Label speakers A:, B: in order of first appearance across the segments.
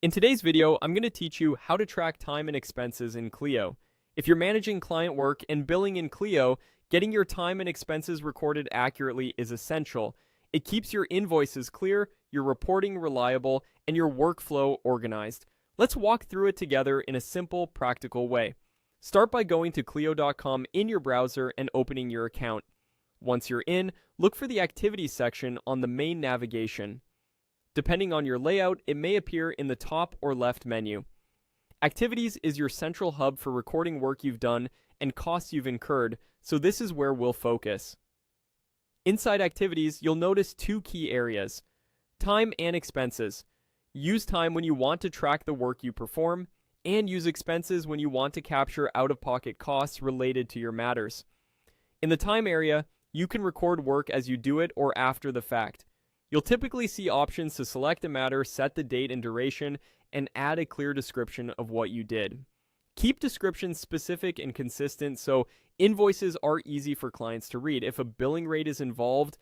A: In today's video, I'm going to teach you how to track time and expenses in Clio. If you're managing client work and billing in Clio, getting your time and expenses recorded accurately is essential. It keeps your invoices clear, your reporting reliable, and your workflow organized. Let's walk through it together in a simple, practical way. Start by going to Clio.com in your browser and opening your account. Once you're in, look for the Activities section on the main navigation. Depending on your layout, it may appear in the top or left menu. Activities is your central hub for recording work you've done and costs you've incurred, so this is where we'll focus. Inside Activities, you'll notice two key areas: time and expenses. Use time when you want to track the work you perform, and use expenses when you want to capture out-of-pocket costs related to your matters. In the time area, you can record work as you do it or after the fact. You'll typically see options to select a matter, set the date and duration, and add a clear description of what you did. Keep descriptions specific and consistent so invoices are easy for clients to read. If a billing rate is involved,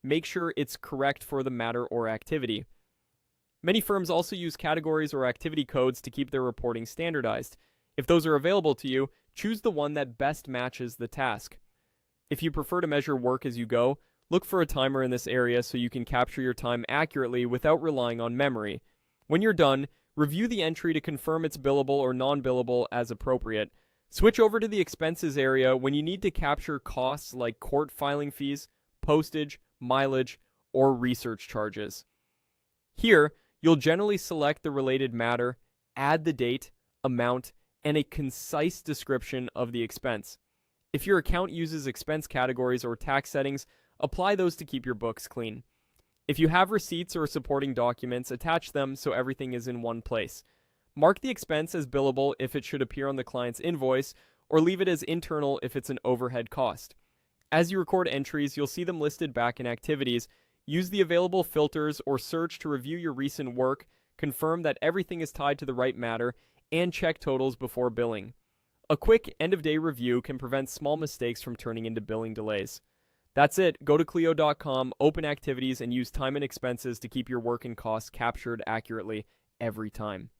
A: make sure it's correct for the matter or activity. Many firms also use categories or activity codes to keep their reporting standardized. If those are available to you, choose the one that best matches the task. If you prefer to measure work as you go, look for a timer in this area so you can capture your time accurately without relying on memory. When you're done, review the entry to confirm it's billable or non-billable as appropriate. Switch over to the expenses area when you need to capture costs like court filing fees, postage, mileage, or research charges. Here, you'll generally select the related matter, add the date, amount, and a concise description of the expense. If your account uses expense categories or tax settings, apply those to keep your books clean. If you have receipts or supporting documents, attach them so everything is in one place. Mark the expense as billable if it should appear on the client's invoice, or leave it as internal if it's an overhead cost. As you record entries, you'll see them listed back in Activities. Use the available filters or search to review your recent work, confirm that everything is tied to the right matter, and check totals before billing. A quick end-of-day review can prevent small mistakes from turning into billing delays. That's it. Go to Clio.com, open Activities, and use time and expenses to keep your work and costs captured accurately every time.